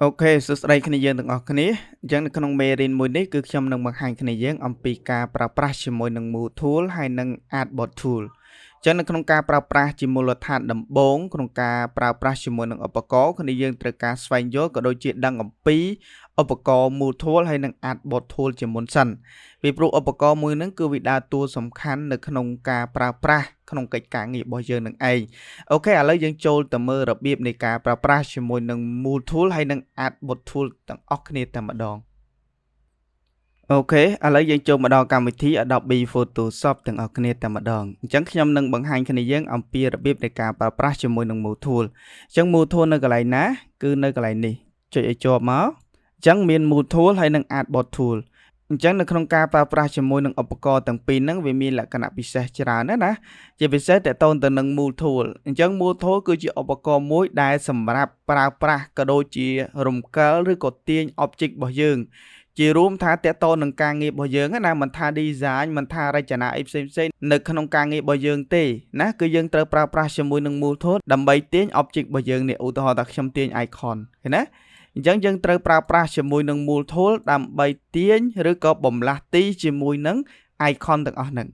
អូខេសួស្តីគ្នាយើងទាំងអស់គ្នាអញ្ចឹងនៅក្នុងមេរៀនមួយនេះគឺខ្ញុំនឹងបង្ហាញគ្នាយើងអំពីការប្រើប្រាស់ជាមួយនឹង Move Tool ហើយនិង Artboard Tool អញ្ចឹងនៅក្នុងការប្រើប្រាស់ជាមូលដ្ឋានដំបូងក្នុងការប្រើប្រាស់ជាមួយនឹងឧបករណ៍គ្នាយើងត្រូវការស្វែងយល់ក៏ដូចជាដឹងអំពីឧបករណ៍ Move Tool ហើយនិង Artboard Tool ជាមុនសិនពីព្រោះឧបករណ៍មួយហ្នឹងគឺវាដើរតួសំខាន់នៅក្នុងការប្រើប្រាស់ក្នុងកិច្ចការងាររបស់យើងនឹងឯងអូខេឥឡូវយើងចូលទៅមើលរបៀបនៃការប្រើប្រាស់ជាមួយនឹង Move Tool ហើយនិង Artboard Tool ទាំងអស់គ្នាតែម្ដងអូខេឥឡូវយើងចូលមកដល់កម្មវិធី Adobe Photoshop ទាំងអស់គ្នាតែម្ដងអញ្ចឹងខ្ញុំនឹងបង្ហាញគ្នាយើងអំពីរបៀបនៃការប្រើប្រាស់ជាមួយនឹង Move Tool អញ្ចឹង Move Tool នៅកន្លែងណាគឺនៅកន្លែងនេះចុចឲ្យជាប់មកអញ្ចឹងមាន Move Tool ហើយនិង Artboard Tool អញ្ចឹងនៅក្នុងការប្រើប្រាស់ជាមួយនឹងឧបករណ៍ទាំងពីរហ្នឹងវាមានលក្ខណៈពិសេសច្រើនណាជាពិសេសតទៅទៅនឹង Move Tool អញ្ចឹង Move Tool គឺជាឧបករណ៍មួយដែលសម្រាប់ប្រើប្រាស់ក៏ដូចជារំកិលឬក៏ទាញ object របស់យើងជារួមថាតទៅនឹងការងាររបស់យើងណាមិនថា design មិនថារចនាអីផ្សេងៗនៅក្នុងការងាររបស់យើងទេណាគឺយើងត្រូវប្រើប្រាស់ជាមួយនឹង Move Tool ដើម្បីទាញ object របស់យើងនេះឧទាហរណ៍ថាខ្ញុំទាញ icon ឃើញណាអញ្ចឹងយើងត្រូវប្រើប្រាស់ជាមួយនឹង Move Tool ដើម្បីទាញឬក៏បំលាស់ទីជាមួយនឹង icon ទាំងអស់ហ្នឹង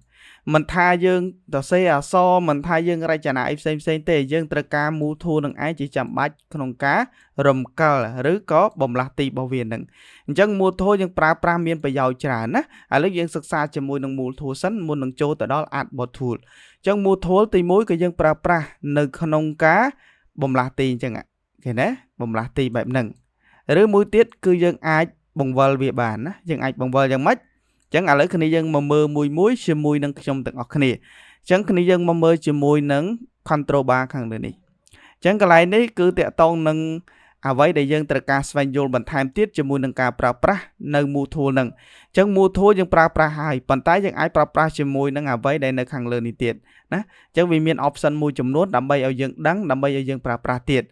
មិនថាយើងសរសេរអក្សរមិនថាយើងរចនាអីផ្សេងៗទេយើងត្រូវការ Move Tool នឹងឯងជាចាំបាច់ក្នុងការរំកិលឬក៏បំលាស់ទីរបស់វាហ្នឹងអញ្ចឹង Move Tool យើងប្រើប្រាស់មានប្រយោជន៍ច្រើនណាឥឡូវយើងសិក្សាជាមួយនឹង Move Tool សិនមុននឹងចូលទៅដល់ Artboard Tool អញ្ចឹង Move Tool ទី1គឺយើងប្រើប្រាស់នៅក្នុងការបំលាស់ទីអញ្ចឹងឃើញទេបំលាស់ទីបែបហ្នឹងឬមួយទៀតគឺយើងអាចបង្វិលវាបានណាយើងអាចបង្វិលយ៉ាងម៉េចអញ្ចឹងឥឡូវគ្នាយើងមកមើលមួយជាមួយនឹងខ្ញុំទាំងអស់គ្នាអញ្ចឹងគ្នាយើងមកមើលជាមួយនឹង control bar ខាងលើនេះអញ្ចឹងកន្លែងនេះគឺតាក់ទងនឹងអ្វីដែលយើងត្រូវការស្វែងយល់បន្ថែមទៀតជាមួយនឹងការប្រើប្រាស់នៅ Move Tool ហ្នឹងអញ្ចឹង Move Tool យើងប្រើប្រាស់ហើយប៉ុន្តែយើងអាចប្រើប្រាស់ជាមួយនឹងអ្វីដែលនៅខាងលើនេះទៀតណាអញ្ចឹងវាមាន option មួយចំនួនដើម្បីឲ្យយើងដឹងដើម្បីឲ្យយើងប្រើប្រាស់ទៀត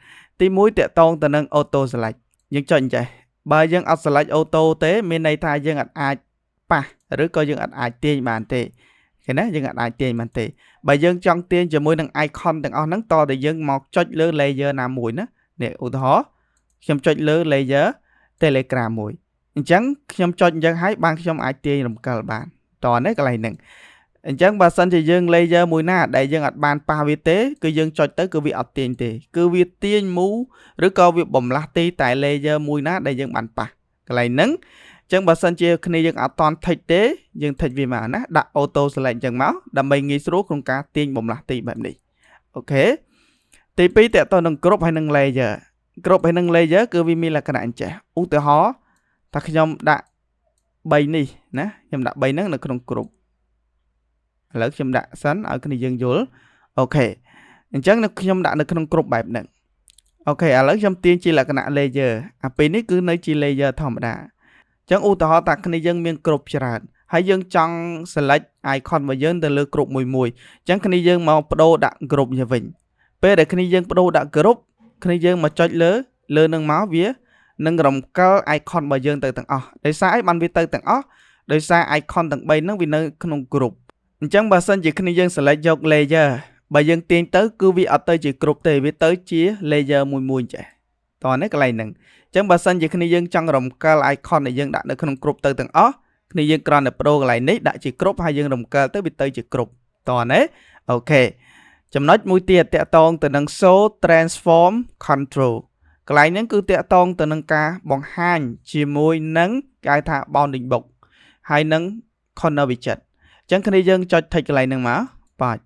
ទី1តាក់ទងទៅនឹង auto selectយើងចុចអញ្ចេះបើយើងអត់ select auto ទេមានន័យថាយើងអាចប៉ះឬក៏យើងអាចទាញបានទេឃើញណាយើងអាចទាញបានទេបើយើងចង់ទាញជាមួយនឹង icon ទាំងអស់ហ្នឹងតតែយើងមកចុចលើ layer ណាមួយណានេះឧទាហរណ៍ខ្ញុំចុចលើ layer Telegram មួយអញ្ចឹងខ្ញុំចុចអញ្ចឹងហើយបានខ្ញុំអាចទាញរំកិលបានតនេះកន្លែងហ្នឹងអញ្ចឹងបើសិនជាយើង layer មួយណាដែលយើងអត់បានប៉ះវាទេគឺយើងចុចទៅគឺវាអត់ទាញទេគឺវាទាញ move ឬក៏វាបំលាស់ទីតែ layer មួយណាដែលយើងបានប៉ះកន្លែងហ្នឹងអញ្ចឹងបើសិនជាគ្នាយើងអត់តន់ tick ទេយើង tick វាមកណាដាក់ auto select អញ្ចឹងមកដើម្បីងាយស្រួលក្នុងការទាញបំលាស់ទីបែបនេះអូខេទី2តើតើនឹង group ហើយនឹង layer group ហើយនឹង layer គឺវាមានលក្ខណៈអញ្ចេះឧទាហរណ៍ថាខ្ញុំដាក់3នេះណាខ្ញុំដាក់3ហ្នឹងនៅក្នុង group ឥឡូវខ្ញុំដាក់សិនឲ្យគ្នាយើងយល់អូខេអញ្ចឹងខ្ញុំដាក់នៅក្នុង group បែបហ្នឹងអូខេឥឡូវខ្ញុំទាញជាលក្ខណៈ layer អាពេលនេះគឺនៅជា layer ធម្មតាអញ្ចឹងឧទាហរណ៍ថាគ្នាយើងមាន group ច្រើនហើយយើងចង់ select icon របស់យើងទៅលើ group មួយអញ្ចឹងគ្នាយើងមកបដូរដាក់ group នេះវិញពេលដែលគ្នាយើងបដូរដាក់ group គ្នាយើងមកចុចលើនឹងមកវានឹងរំកិល icon របស់យើងទៅទាំងអស់ដោយសារអីបានវាទៅទាំងអស់ដោយសារ icon ទាំង3ហ្នឹងវានៅក្នុង group អញ្ចឹងបើសិនជាគ្នាយើង select យក layer បើយើងទាញទៅគឺវាអត់ទៅជា group ទេវាទៅជា layer មួយចេះតោះនេះកន្លែងហ្នឹងអញ្ចឹងបើសិនជាគ្នាយើងចង់រំកិល icon ដែលយើងដាក់នៅក្នុង group ទៅទាំងអស់គ្នាយើងគ្រាន់តែប្រូកន្លែងនេះដាក់ជា group ហើយយើងរំកិលទៅវាទៅជា group តោះណាអូខេចំណុចមួយទៀតតាក់ទងទៅនឹង show transform control កន្លែងហ្នឹងគឺតាក់ទងទៅនឹងការបង្ហាញជាមួយនឹងគេហៅថា bounding box ហើយនឹង corner widget អញ្ចឹងគ្នាយើងចុច tick កន្លែងហ្នឹងមកបាទ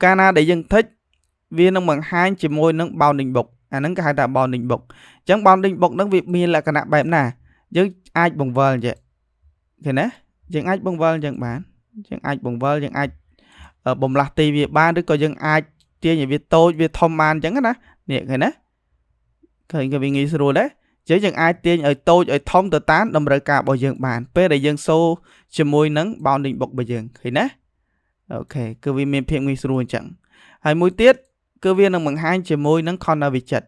កាលណាដែលយើង tick វានឹងបង្ហាញជាមួយនឹង bounding box អាហ្នឹងគេហៅថា bounding box អញ្ចឹង bounding box ហ្នឹងវាមានលក្ខណៈបែបណាយើងអាចបង្វិលអញ្ចឹងឃើញណាយើងអាចបង្វិលអញ្ចឹងបានយើងអាចបង្វិលយើងអាចបំលាស់ទីវាបានឬក៏យើងអាចទាញឲ្យវាតូចវាធំបានអញ្ចឹងណានេះឃើញណាឃើញវាងាយស្រួលដែរអញ្ចឹងយើងអាចទាញឲ្យតូចឲ្យធំទៅតាមតម្រូវការរបស់យើងបានពេលដែលយើងសូជាមួយនឹង bounding box របស់យើងឃើញណាអូខេគឺវាមានភាពងាយស្រួលអញ្ចឹងហើយមួយទៀតគឺវានឹងបង្ហាញជាមួយនឹង corner widget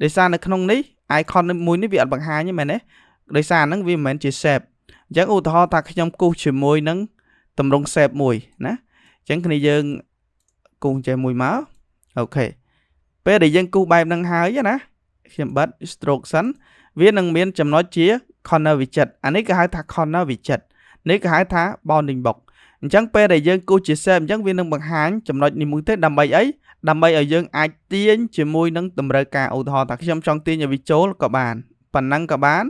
ដោយសារនៅក្នុងនេះ icon មួយនេះវាអត់បង្ហាញទេមែនទេដោយសារហ្នឹងវាមិនមែនជា shape អញ្ចឹងឧទាហរណ៍ថាខ្ញុំគូសជាមួយនឹងតម្រង shape មួយណាអញ្ចឹងគ្នាយើងគូសចេះមួយមកអូខេពេលដែលយើងគូសបែបហ្នឹងហើយណា ខ្ញុំបិទ stroke សិនវានឹងមានចំណុចជា corner widget អានេះគេហៅថា corner widget នេះគេហៅថា bounding box អញ្ចឹងពេលដែលយើងគូសជា shape អញ្ចឹងវានឹងបង្ហាញចំណុចនេះមួយទេដើម្បីអីដើម្បីឲ្យយើងអាចទាញជាមួយនឹងតម្រូវការឧទាហរណ៍ថាខ្ញុំចង់ទាញឲ្យវាចូលក៏បានប៉ុណ្ណឹងក៏បាន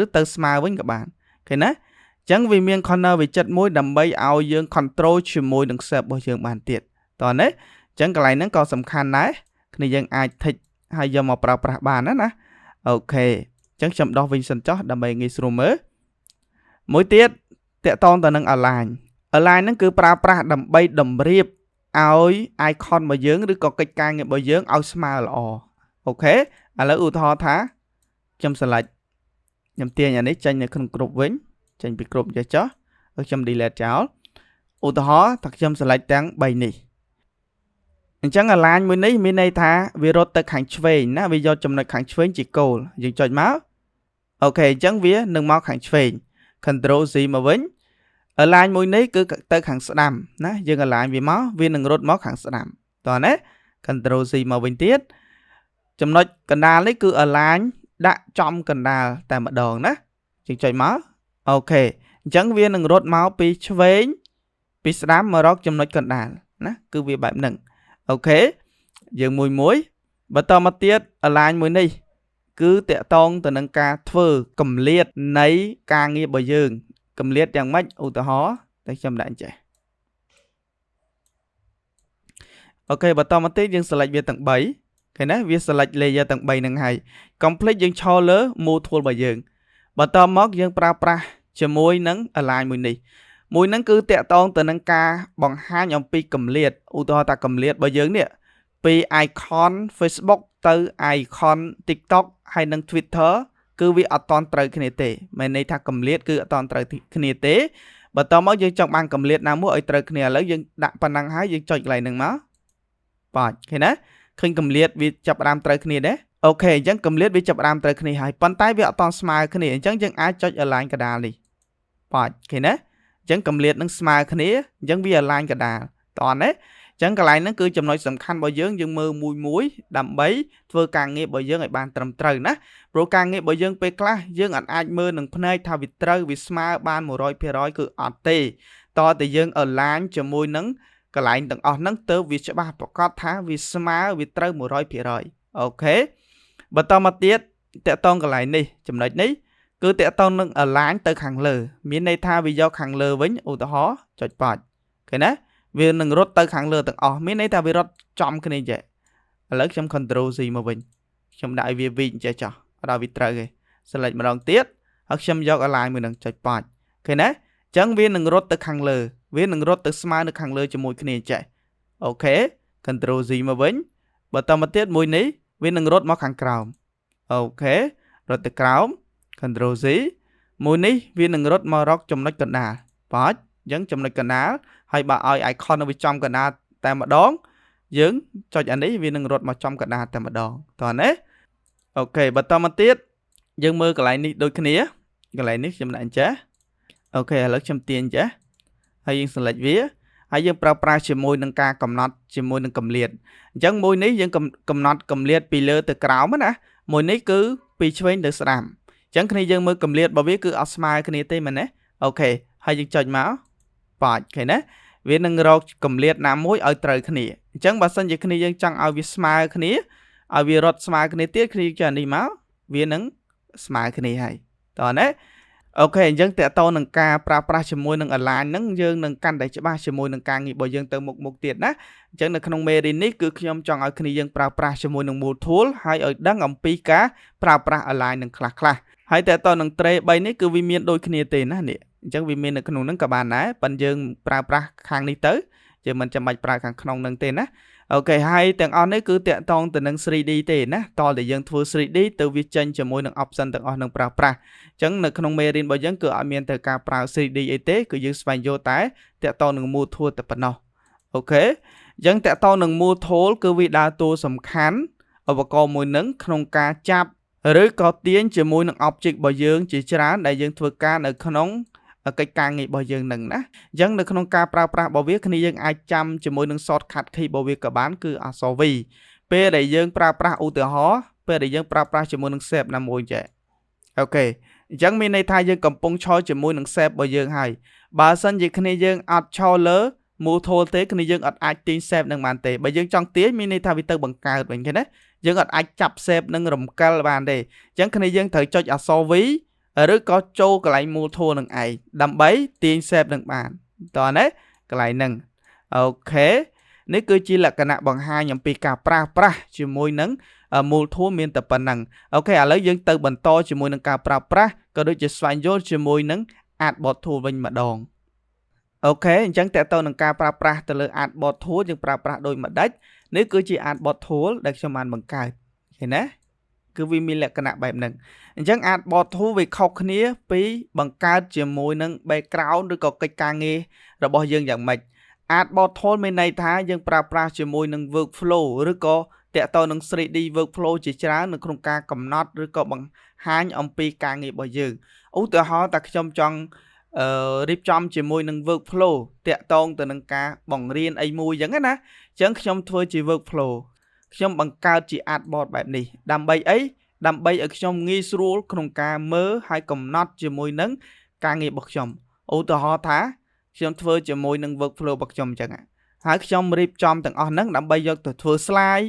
ឬទៅស្មើវិញក៏បានឃើញណាអញ្ចឹងវាមាន corner widget មួយដើម្បីឲ្យយើង control ជាមួយនឹង shape របស់យើងបានទៀតតោះណាអញ្ចឹងកន្លែងហ្នឹងក៏សំខាន់ដែរគ្នាយើងអាច tick ហើយយកមកប្រើប្រាស់បានណាអូខេអញ្ចឹងខ្ញុំដោះវិញសិនចុះដើម្បីងាយស្រួលមើលមួយទៀតតាក់ទងទៅនឹង align ហ្នឹងគឺប្រើប្រាស់ដើម្បីតម្រៀបឲ្យ icon របស់យើងឬក៏កិច្ចការងាររបស់យើងឲ្យស្មើល្អអូខេឥឡូវឧទាហរណ៍ថាខ្ញុំ select ខ្ញុំទាញអានេះចេញនៅក្នុង group វិញចេញពី group ចេះចុះហើយខ្ញុំ delete ចោលឧទាហរណ៍ថាខ្ញុំ select ទាំង3នេះអញ្ចឹង align មួយនេះមានន័យថាវារត់ទៅខាងឆ្វេងណាវាយកចំណុចខាងឆ្វេងជា goal យើងចុចមកអូខេអញ្ចឹងវានឹងមកខាងឆ្វេង control Z មកវិញ align មួយនេះគឺទៅខាងស្ដាំណាយើង align វាមកវានឹងរត់មកខាងស្ដាំតោះណា control Z មកវិញទៀតចំណុចកណ្ដាលនេះគឺ align ដាក់ចំកណ្ដាលតែម្ដងណាយើងចុចមកអូខេអញ្ចឹងវានឹងរត់មកពីឆ្វេងពីស្ដាំមករកចំណុចកណ្ដាលណាគឺវាបែបហ្នឹងអូខេយើងមួយបន្តមកទៀត align មួយនេះគឺតាក់ទងទៅនឹងការធ្វើកម្លាតនៃការងាររបស់យើងកម្លាតយ៉ាងម៉េចឧទាហរណ៍តែខ្ញុំដាក់អញ្ចេះអូខេបន្តមកទៀតយើង select វាទាំង3ឃើញណាវា select layer ទាំង3ហ្នឹងហើយ complete យើងឈរលើ move tool របស់យើងបន្តមកយើងប្រើប្រាស់ជាមួយនឹង align មួយនេះមួយហ្នឹងគឺតាក់ទងទៅនឹងការបង្ហាញអំពីកម្លាតឧទាហរណ៍ថាកម្លាតរបស់យើងនេះពី icon Facebook ទៅ icon TikTok ហើយនិង Twitter គឺវាអត់តន់ត្រូវគ្នាទេមានន័យថាកម្លាតគឺអត់តន់ត្រូវគ្នាទេបន្តមកយើងចង់បានកម្លាតណាមួយឲ្យត្រូវគ្នាឥឡូវយើងដាក់ប៉ុណ្ណឹងហើយយើងចុចកន្លែងហ្នឹងមកបាច់ឃើញណាឃើញកម្លាតវាចាប់ផ្ដើមត្រូវគ្នាដែរអូខេអញ្ចឹងកម្លាតវាចាប់ផ្ដើមត្រូវគ្នាហើយប៉ុន្តែវាអត់តន់ស្មើគ្នាអញ្ចឹងយើងអាចចុច align កណ្ដាលនេះបាច់ឃើញណាអញ្ចឹងកម្លាតនឹងស្មើគ្នាអញ្ចឹងវា align កណ្ដាលតោះណាអញ្ចឹងកន្លែងហ្នឹងគឺចំណុចសំខាន់របស់យើងមើលមួយដើម្បីធ្វើការងាររបស់យើងឲ្យបានត្រឹមត្រូវណាព្រោះការងាររបស់យើងពេលខ្លះយើងអាចមើលនឹងភ្នែកថាវាត្រូវវាស្មើបាន 100% គឺអត់ទេតើតែយើង align ជាមួយនឹងកន្លែងទាំងអស់ហ្នឹងទៅវាច្បាស់ប្រកបថាវាស្មើវាត្រូវ 100% អូខេបន្តមកទៀតតកតងកន្លែងនេះចំណុចនេះគឺតកតងនឹង align ទៅខាងលើមានន័យថាវាយកខាងលើវិញឧទាហរណ៍ចុចបាច់ឃើញណាវានឹងរត់ទៅខាងលើទាំងអស់មានន័យថាវារត់ចំគ្នាចេះឥឡូវខ្ញុំ control Z មកវិញខ្ញុំដាក់ឲ្យវាវិញចេះចោះអត់ដល់វាត្រូវទេ select ម្ដងទៀតហើយខ្ញុំយក align មួយនឹងចុចបាច់ឃើញណាអញ្ចឹងវានឹងរត់ទៅខាងលើវានឹងរត់ទៅស្មើនៅខាងលើជាមួយគ្នាចេះអូខេ control Z មកវិញបន្តមកទៀតមួយនេះវានឹងរត់មកខាងក្រោមអូខេរត់ទៅក្រោម control Z មួយនេះវានឹងរត់មករកចំណុចកណ្ដាលបាច់អញ្ចឹងចំណុចកណ្ដាលហើយបើឲ្យ icon វាចំកណ្ដាលតែម្ដងយើងចុចអានេះវានឹងរត់មកចំកណ្ដាលតែម្ដងតោះណាអូខេបន្តមកទៀតយើងមើលកន្លែងនេះដូចគ្នាកន្លែងនេះខ្ញុំដាក់អញ្ចេះអូខេឥឡូវខ្ញុំទាញអញ្ចេះហើយយើង select វាហើយយើងប្រើប្រាស់ជាមួយនឹងការកំណត់ជាមួយនឹងកម្លាតអញ្ចឹងមួយនេះយើងកំណត់កម្លាតពីលើទៅក្រោមណាមួយនេះគឺពីឆ្វេងទៅស្ដាំអញ្ចឹងគ្នាយើងមើលកម្លាតរបស់វាគឺអត់ស្មើគ្នាទេមែនទេអូខេហើយយើងចុចមកបាច់ឃើញណាវានឹងរកកម្លាតណាមួយឲ្យត្រូវគ្នាអញ្ចឹងបើសិនជាគ្នាយើងចង់ឲ្យវាស្មើគ្នាឲ្យវារត់ស្មើគ្នាទៀតគ្នាចុចនេះមកវានឹងស្មើគ្នាហើយតោះណាអូខេអញ្ចឹងតើតើនឹងការប្រើប្រាស់ជាមួយនឹង align ហ្នឹងយើងនឹងកាន់តែច្បាស់ជាមួយនឹងការងាររបស់យើងទៅមុខទៀតណាអញ្ចឹងនៅក្នុងមេរៀននេះគឺខ្ញុំចង់ឲ្យគ្នាយើងប្រើប្រាស់ជាមួយនឹង Move Tool ហើយឲ្យដឹងអំពីការប្រើប្រាស់ align នឹងខ្លះហើយតើតើនឹង tray 3នេះគឺវាមានដូចគ្នាទេណានេះអញ្ចឹងវាមាននៅក្នុងហ្នឹងក៏បានដែរប៉ុន្តែយើងប្រើប្រាស់ខាងនេះទៅយើងមិនចាំបាច់ប្រើខាងក្នុងហ្នឹងទេណាអូខេហើយទាំងអស់នេះគឺតាក់ទងទៅនឹង 3D ទេណាតើតែយើងធ្វើ 3D ទៅវាចេញជាមួយនឹង option ទាំងអស់នឹងប្រើប្រាស់អញ្ចឹងនៅក្នុងមេរៀនរបស់យើងគឺអត់មានទៅការប្រើ 3D អីទេគឺយើងស្វែងយល់តែតាក់ទងនឹង Move Tool តែប៉ុណ្ណោះអូខេអញ្ចឹងតាក់ទងនឹង Move Tool គឺវាដើរតួសំខាន់ឧបករណ៍មួយនឹងក្នុងការចាប់ឬក៏ទាញជាមួយនឹង object របស់យើងជាច្រើនដែលយើងធ្វើការនៅក្នុងកិច្ចការងាររបស់យើងនឹងណាអញ្ចឹងនៅក្នុងការប្រើប្រាស់របស់វាគ្នាយើងអាចចាំជាមួយនឹង shortcut key របស់វាក៏បានគឺអក្សរ V ពេលដែលយើងប្រើប្រាស់ឧទាហរណ៍ ពេលដែលយើងប្រើប្រាស់ជាមួយនឹង shape ណាមួយចេះអូខេអញ្ចឹងមានន័យថាយើងកំពុងឈរជាមួយនឹង shape របស់យើងហើយបើសិនជាគ្នាយើងអត់ឈរលើ move tool ទេគ្នាយើងអត់អាចទាញ shape នឹងបានទេបើយើងចង់ទាញមានន័យថាវាទៅបង្កើតវិញឃើញទេយើងអត់អាចចាប់ shape នឹងរំកិលបានទេអញ្ចឹងគ្នាយើងត្រូវចុចអក្សរ V ឬក៏ចូលកន្លែង move tool នឹងឯងដើម្បីទាញ shape នឹងបានតោះណាកន្លែងហ្នឹងអូខេនេះគឺជាលក្ខណៈបង្ហាញអំពីការប្រើប្រាស់ជាមួយនឹង move tool មានតែប៉ុណ្ណឹងអូខេឥឡូវយើងទៅបន្តជាមួយនឹងការប្រើប្រាស់ក៏ដូចជាស្វែងយល់ជាមួយនឹង artboard tool វិញម្ដងអូខេអញ្ចឹងតើតើនឹងការប្រើប្រាស់ទៅលើ artboard tool យើងប្រើប្រាស់ដូចម្ដេចនេះគឺជា artboard tool ដែលខ្ញុំបានបង្កើតឃើញណាគឺវាមានលក្ខណៈបែបហ្នឹងអញ្ចឹង artboard tool វាខុសគ្នាពីបង្កើតជាមួយនឹង background ឬក៏កិច្ចការងាររបស់យើងយ៉ាងម៉េច artboard tool មានន័យថាយើងប្រើប្រាស់ជាមួយនឹង workflow ឬក៏តើតើនឹង 3D workflow ជាច្រើននៅក្នុងការកំណត់ឬក៏បង្ហាញអំពីការងាររបស់យើងឧទាហរណ៍តែខ្ញុំចង់រៀបចំជាមួយនឹង workflow តាក់ទងទៅនឹងការបង្រៀនអីមួយអញ្ចឹងណាអញ្ចឹងខ្ញុំធ្វើជា workflow ខ្ញុំបង្កើតជា artboard បែបនេះដើម្បីអីដើម្បីឲ្យខ្ញុំងាយស្រួលក្នុងការមើលហើយកំណត់ជាមួយនឹងការងាររបស់ខ្ញុំឧទាហរណ៍ថាខ្ញុំធ្វើជាមួយនឹង workflow របស់ខ្ញុំអញ្ចឹងហើយខ្ញុំរៀបចំទាំងអស់ហ្នឹងដើម្បីយកទៅធ្វើ slide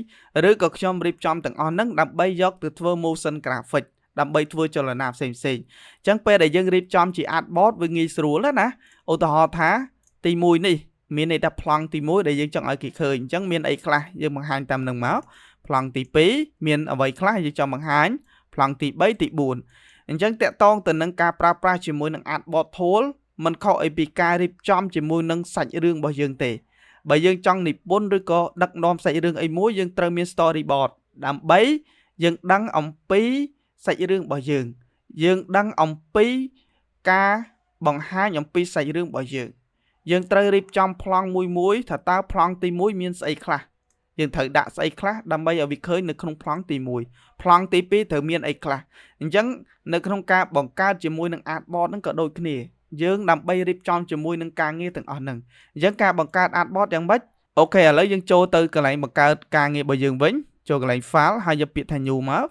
ឬក៏ខ្ញុំរៀបចំទាំងអស់ហ្នឹងដើម្បីយកទៅធ្វើ motion graphic ដើម្បីធ្វើចលនាផ្សេងៗអញ្ចឹងពេលដែលយើងរៀបចំជា artboard វាងាយស្រួលណាឧទាហរណ៍ថាទី1នេះមានន័យថាប្លង់ទី1ដែលយើងចង់ឲ្យគេឃើញអញ្ចឹងមានអីខ្លះយើងបង្ហាញតាមនឹងមកប្លង់ទី2មានអ្វីខ្លះយើងចង់បង្ហាញប្លង់ទី3ទី4អញ្ចឹងតកតងទៅនឹងការប្រើប្រាស់ជាមួយនឹង artboard tool มันខុសអីពីការរៀបចំជាមួយនឹងសាច់រឿងរបស់យើងទេបើយើងចង់និពន្ធឬក៏ដឹកនាំសាច់រឿងអីមួយយើងត្រូវមាន storyboard ដើម្បីយើងដឹងអំពីសាច់រឿងរបស់យើងដឹងអំពីការបង្ហាញអំពីសាច់រឿងរបស់យើងត្រូវរៀបចំប្លង់មួយថាតើប្លង់ទី1មានស្អីខ្លះយើងត្រូវដាក់ស្អីខ្លះដើម្បីឲ្យវាឃើញនៅក្នុងប្លង់ទី1ប្លង់ទី2ត្រូវមានអីខ្លះអញ្ចឹងនៅក្នុងការបង្កើតជាមួយនឹង artboard ហ្នឹងក៏ដូចគ្នាយើងដើម្បីរៀបចំជាមួយនឹងការងារទាំងអស់ហ្នឹងអញ្ចឹងការបង្កើត artboard យ៉ាងម៉េចអូខេឥឡូវយើងចូលទៅកន្លែងបង្កើតការងាររបស់យើងវិញចូលកន្លែង file ហើយយកពាក្យថា new មក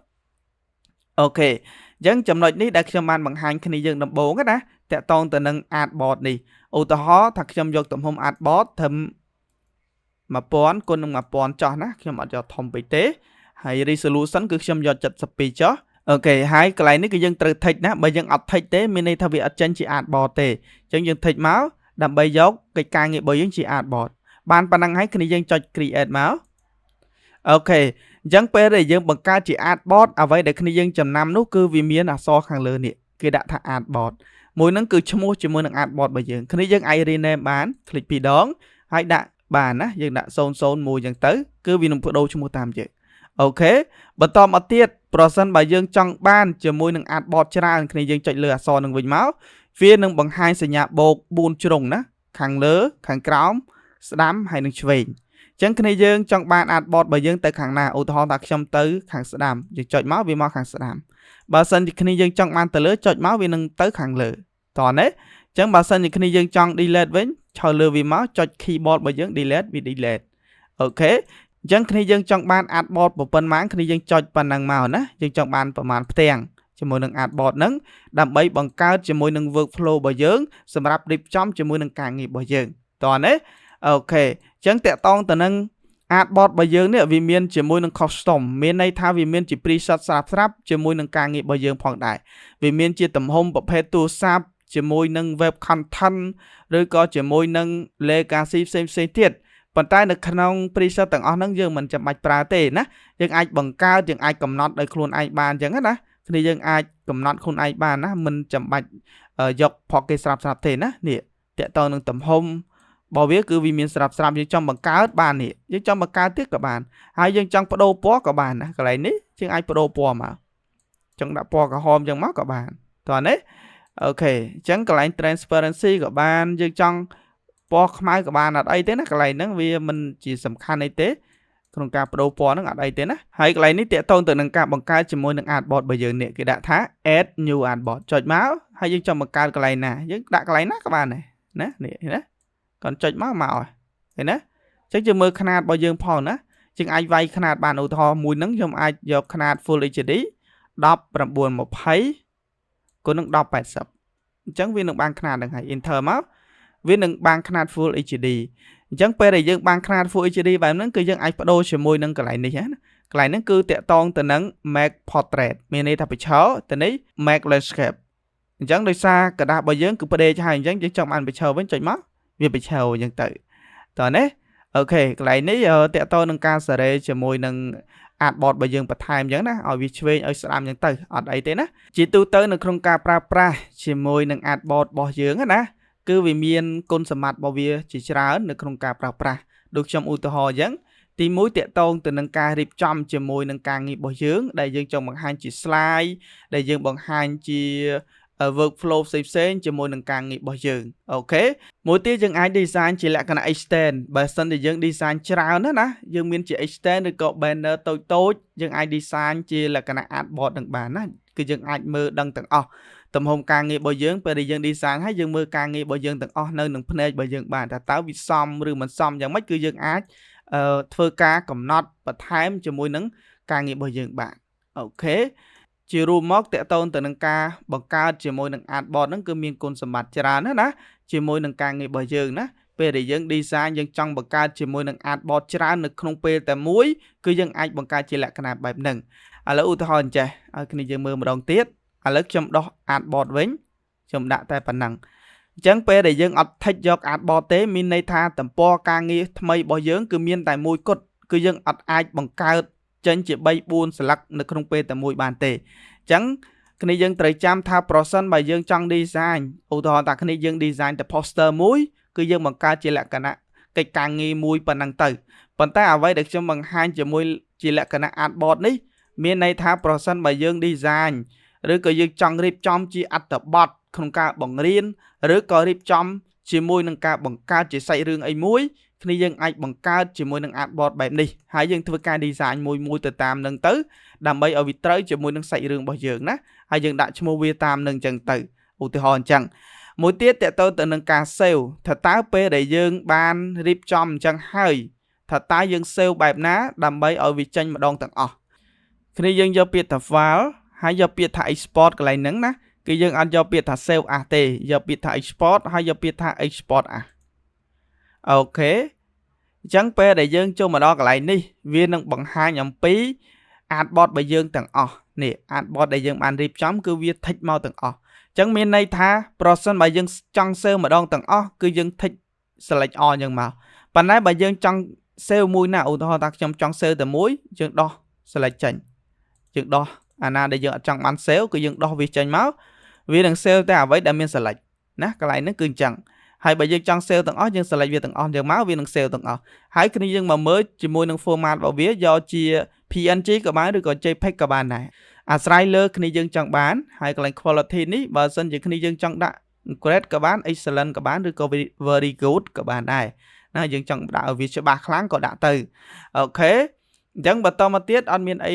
អូខេអញ្ចឹងចំណុចនេះដែលខ្ញុំបានបង្ហាញគ្នាយើងដំបូងណាតកតងទៅនឹង artboard នេះឧទាហរណ៍ថាខ្ញុំយកទំហំ artboard ត្រឹម 1000 គុណនឹង 1000 ចុះណាខ្ញុំអត់យកធំពេកទេហើយ resolution គឺខ្ញុំយក72ចុះអូខេហើយកន្លែងនេះគឺយើងត្រូវ tick ណាបើយើងអត់ tick ទេមានន័យថាវាអត់ចេញជា artboard ទេអញ្ចឹងយើង tick មកដើម្បីយកកិច្ចការងាររបស់យើងជា artboard បានប៉ុណ្ណឹងហើយគ្នាយើងចុច create មកអូខេអញ្ចឹងពេលដែលយើងបង្កើតជា artboard អ្វីដែលគ្នាយើងចំណាំនោះគឺវាមានអក្សរខាងលើនេះគេដាក់ថា artboard មួយហ្នឹងគឺឈ្មោះជាមួយនឹង artboard របស់យើងគ្នាយើងអាច rename បានคลิกពីរដងហើយដាក់បានណាយើងដាក់001អញ្ចឹងទៅគឺវានឹងបដូរឈ្មោះតាមយើងអូខេបន្តមកទៀតប្រសិនបើយើងចង់បានជាមួយនឹង artboard ច្រើនគ្នាយើងចុចលើអក្សរនឹងវិញមកវានឹងបង្ហាញសញ្ញាបូក4ជ្រុងណាខាងលើខាងក្រោមស្ដាំហើយនឹងឆ្វេងអញ្ចឹងគ្នាយើងចង់បាន artboard របស់យើងទៅខាងណាឧទាហរណ៍ថាខ្ញុំទៅខាងស្ដាំយើងចុចមកវាមកខាងស្ដាំបើសិនជាគ្នាយើងចង់បានទៅលើចុចមកវានឹងទៅខាងលើតោះណាអញ្ចឹងបើសិនជាគ្នាយើងចង់ delete វិញឆោលើវាមកចុច keyboard របស់យើង delete វា delete អូខេអញ្ចឹងគ្នាយើងចង់បាន artboard ប៉ុណ្ណឹងគ្នាយើងចុចប៉ុណ្ណឹងមកណាយើងចង់បានប្រមាណផ្ទាំងជាមួយនឹង artboard ហ្នឹងដើម្បីបង្កើតជាមួយនឹង workflow របស់យើងសម្រាប់រៀបចំជាមួយនឹងការងាររបស់យើងតោះណាអូខេអញ្ចឹងតកតងទៅនឹង artboard របស់យើងនេះវាមានជាមួយនឹង custom មានន័យថាវាមានជា preset ស្រាប់ជាមួយនឹងការងាររបស់យើងផងដែរវាមានជាទំហំប្រភេទទូរស័ព្ទជាមួយនឹង web content ឬក៏ជាមួយនឹង legacy ផ្សេងទៀតប៉ុន្តែនៅក្នុង preset ទាំងអស់ហ្នឹងយើងមិនចាំបាច់ប្រើទេណាយើងអាចបង្កើតយើងអាចកំណត់ដោយខ្លួនឯងបានអញ្ចឹងណាគ្នាយើងអាចកំណត់ខ្លួនឯងបានណាមិនចាំបាច់យកផកគេស្រាប់ទេណានេះតកតនឹងទំហំបើវាគឺវាមានស្រាប់យើងចង់បង្កើតបាននេះយើងចង់បង្កើតទៀតក៏បានហើយយើងចង់បដូរពណ៌ក៏បានណាកន្លែងនេះយើងអាចបដូរពណ៌មកចង់ដាក់ពណ៌ក្រហមអញ្ចឹងមកក៏បានតោះណាអូខេអញ្ចឹងកន្លែង transparency ក៏បានយើងចង់ពណ៌ខ្មៅក៏បានអត់អីទេណាកន្លែងហ្នឹងវាមិនជាសំខាន់អីទេក្នុងការបដូរពណ៌ហ្នឹងអត់អីទេណាហើយកន្លែងនេះតាក់ទងទៅនឹងការបង្កើតជាមួយនឹង artboard របស់យើងនេះគេដាក់ថា add new artboard ចុចមកហើយយើងចង់បង្កើតកន្លែងណាយើងដាក់កន្លែងណាក៏បានដែរណានេះណាគាត់ចុចមកឃើញណាអញ្ចឹងយើងមើលຂະຫນាតរបស់យើងផងណា យើងអាចវាយຂະຫນາດបានឧទាហរណ៍មួយហ្នឹងខ្ញុំអាចយកຂະຫນាត Full HD 1920 គុណនឹង 1080 អញ្ចឹងវានឹងបានຂະຫນາតហ្នឹងហើយ Enter មកវានឹងបានຂະຫນាត Full HD អញ្ចឹងពេលដែលយើងបានຂະຫນាត Full HD បែបហ្នឹងគឺយើងអាចបដូរជាមួយនឹងកន្លែងនេះណាកន្លែងហ្នឹងគឺតាក់ទងទៅនឹង Make Portrait មានន័យថាបញ្ឈរទៅនេះ Make Landscape អញ្ចឹងដោយសារกระดาษរបស់យើងគឺផ្ដេកហើយអញ្ចឹងយើងចង់បានបញ្ឈរវិញចុចមកវាបញ្ឈរអញ្ចឹងទៅតោះណាអូខេកន្លែងនេះតាក់ទងនឹងការសារ៉េជាមួយនឹង Artboard របស់យើងបន្ថែមអញ្ចឹងណាឲ្យវាឆ្វេងឲ្យស្ដាំអញ្ចឹងទៅអត់អីទេណាជាទូទៅនៅក្នុងការប្រើប្រាស់ជាមួយនឹង Artboard របស់យើងណាគឺវាមានគុណសម្បត្តិរបស់វាជាច្រើននៅក្នុងការប្រើប្រាស់ដូចខ្ញុំឧទាហរណ៍អញ្ចឹងទី1តាក់ទងទៅនឹងការរៀបចំជាមួយនឹងការងាររបស់យើងដែលយើងចង់បង្ហាញជា slide ដែលយើងបង្ហាញជា workflow ផ្សេងៗជាមួយនឹងការងាររបស់យើងអូខេមួយទៀតយើងអាច design ជាលក្ខណៈ extend បើសិនជាយើង design ច្រើនណាយើងមានជា extend ឬក៏ banner តូចៗយើងអាច design ជាលក្ខណៈ artboard នឹងបានណាគឺយើងអាចមើលដឹងទាំងអស់ទំហំការងាររបស់យើងពេលដែលយើង design ហើយយើងមើលការងាររបស់យើងទាំងអស់នៅនឹងភ្នែករបស់យើងបានតើវាសមឬមិនសមយ៉ាងម៉េចគឺយើងអាចធ្វើការកំណត់បន្ថែមជាមួយនឹងការងាររបស់យើងបានអូខេជារួមមកតកតូនទៅនឹងការបង្កើតជាមួយនឹង Artboard ហ្នឹងគឺមានគុណសម្បត្តិច្រើនណាជាមួយនឹងការងាររបស់យើងណាពេលដែលយើង design យើងចង់បង្កើតជាមួយនឹង Artboard ច្រើននៅក្នុងពេលតែមួយគឺយើងអាចបង្កើតជាលក្ខណៈបែបហ្នឹងឥឡូវឧទាហរណ៍អញ្ចេះឲ្យគ្នាយើងមើលម្ដងទៀតឥឡូវខ្ញុំដោះ Artboard វិញខ្ញុំដាក់តែប៉ុណ្ណឹងអញ្ចឹងពេលដែលយើងអត់ថិចយក Artboard ទេមានន័យថាទំព័រការងារថ្មីរបស់យើងគឺមានតែមួយគត់គឺយើងអត់អាចបង្កើតចេញជា3 4ស្លឹកនៅក្នុងពេលតែមួយបានទេអញ្ចឹងគ្នាយើងត្រូវចាំថាប្រសិនបើយើងចង់ design ឧទាហរណ៍ថាគ្នាយើង design តែ poster មួយគឺយើងបង្កើតជាលក្ខណៈកិច្ចការងារមួយប៉ុណ្ណឹងទៅប៉ុន្តែអ្វីដែលខ្ញុំបង្ហាញជាមួយជាលក្ខណៈ Artboard នេះមានន័យថាប្រសិនបើយើង design ឬក៏យើងចង់រៀបចំជាអត្ថបទក្នុងការបង្រៀនឬក៏រៀបចំជាមួយនឹងការបង្កើតជាសាច់រឿងអីមួយគ្នាយើងអាចបង្កើតជាមួយនឹង Artboard បែបនេះហើយយើងធ្វើការ design មួយទៅតាមនឹងទៅដើម្បីឲ្យវាត្រូវជាមួយនឹងសាច់រឿងរបស់យើងណាហើយយើងដាក់ឈ្មោះវាតាមនឹងអញ្ចឹងទៅឧទាហរណ៍អញ្ចឹងមួយទៀតតទៅទៅនឹងការ save ថាតើពេលដែលយើងបានរៀបចំអញ្ចឹងហើយថាតើយើង save បែបណាដើម្បីឲ្យវាចេញម្ដងទាំងអស់គ្នាយើងយកពាក្យថា file ហើយយកពាក្យថា export កន្លែងហ្នឹងណាគឺយើងអត់យកពាក្យថា save as ទេយកពាក្យថា export ហើយយកពាក្យថា export as អូខេអញ្ចឹងពេលដែលយើងចូលមកដល់កន្លែងនេះវានឹងបង្ហាញអំពី Artboard របស់យើងទាំងអស់នេះ Artboard ដែលយើងបានរៀបចំគឺវាថិចមកទាំងអស់អញ្ចឹងមានន័យថាប្រសិនបើយើងចង់ save ម្ដងទាំងអស់គឺយើងថិច select all អញ្ចឹងមកប៉ុន្តែបើយើងចង់ save មួយណាឧទាហរណ៍ថាខ្ញុំចង់ save តែមួយយើងដោះ select ចេញយើងដោះអាណាដែលយើងអត់ចង់បាន save គឺយើងដោះវាចេញមកវានឹង save តែអ្វីដែលមាន select ណាកន្លែងហ្នឹងគឺអញ្ចឹងហើយបើយើងចង់ save ទាំងអស់យើង select វាទាំងអស់យើងមកវានឹង save ទាំងអស់ហើយគ្នាយើងមក merge ជាមួយនឹង format របស់វាយកជា PNG ក៏បានឬក៏ JPEG ក៏បានដែរអាស្រ័យលើគ្នាយើងចង់បានហើយកន្លែង quality នេះបើសិនជាគ្នាយើងចង់ដាក់ great ក៏បាន excellent ក៏បានឬក៏ very good ក៏បានដែរណាយើងចង់ដាក់ឲ្យវាច្បាស់ខ្លាំងក៏ដាក់ទៅអូខេអញ្ចឹងបន្តមកទៀតអត់មានអី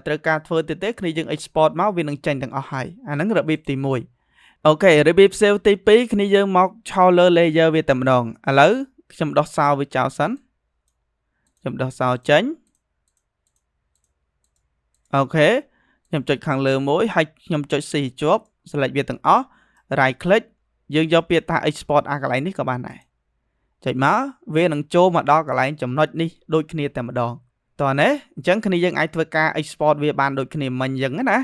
ត្រូវការធ្វើទៀតទេគ្នាយើង export មកវានឹងចេញទាំងអស់ហើយអាហ្នឹងរបៀបទី1អូខេរបៀប save ទី2គ្នាយើងមកឆោលើ layer វាតែម្ដងឥឡូវខ្ញុំដោះសោវាចោលសិនខ្ញុំដោះសោចេញអូខេខ្ញុំចុចខាងលើមួយហើយខ្ញុំចុច C ជាប់ select វាទាំងអស់ right click យើងយកពាក្យថា export អាកន្លែងនេះក៏បានដែរចុចមកវានឹងចូលមកដល់កន្លែងចំណុចនេះដូចគ្នាតែម្ដងតោះណាអញ្ចឹងគ្នាយើងអាចធ្វើការ export វាបានដូចគ្នាមិញអញ្ចឹងណា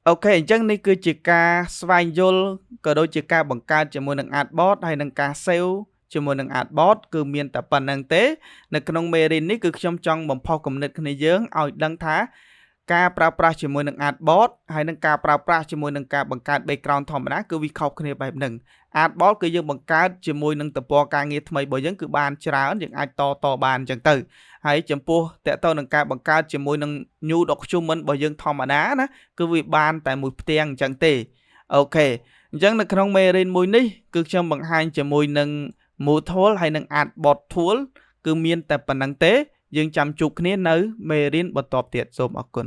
អូខេអញ្ចឹងនេះគឺជាការស្វែងយល់ក៏ដូចជាការបង្កើតជាមួយនឹង Artboard ហើយនឹងការ save ជាមួយនឹង Artboard គឺមានតែប៉ុណ្្នឹងទេនៅក្នុងមេរៀននេះគឺខ្ញុំចង់បំផុសគំនិតគ្នាយើងឲ្យដឹងថាការប្រើប្រាស់ជាមួយនឹង Artboard ហើយនឹងការប្រើប្រាស់ជាមួយនឹងការបង្កើត background ធម្មតាគឺវាខុសគ្នាបែបហ្នឹង Artboard គឺយើងបង្កើតជាមួយនឹងទំព័រការងារថ្មីរបស់យើងគឺបានច្រើនយើងអាចតបានអញ្ចឹងទៅហើយចំពោះតកតទៅនឹងការបង្កើតជាមួយនឹង new document របស់យើងធម្មតាណាគឺវាបានតែមួយផ្ទាំងអញ្ចឹងទេអូខេអញ្ចឹងនៅក្នុងមេរៀនមួយនេះគឺខ្ញុំបង្ហាញជាមួយនឹង Mood Tool ហើយនឹង Artboard Tool គឺមានតែប៉ុណ្្នឹងទេយើងចាំជួបគ្នានៅមេរៀនបន្តទៀតសូមអរគុណ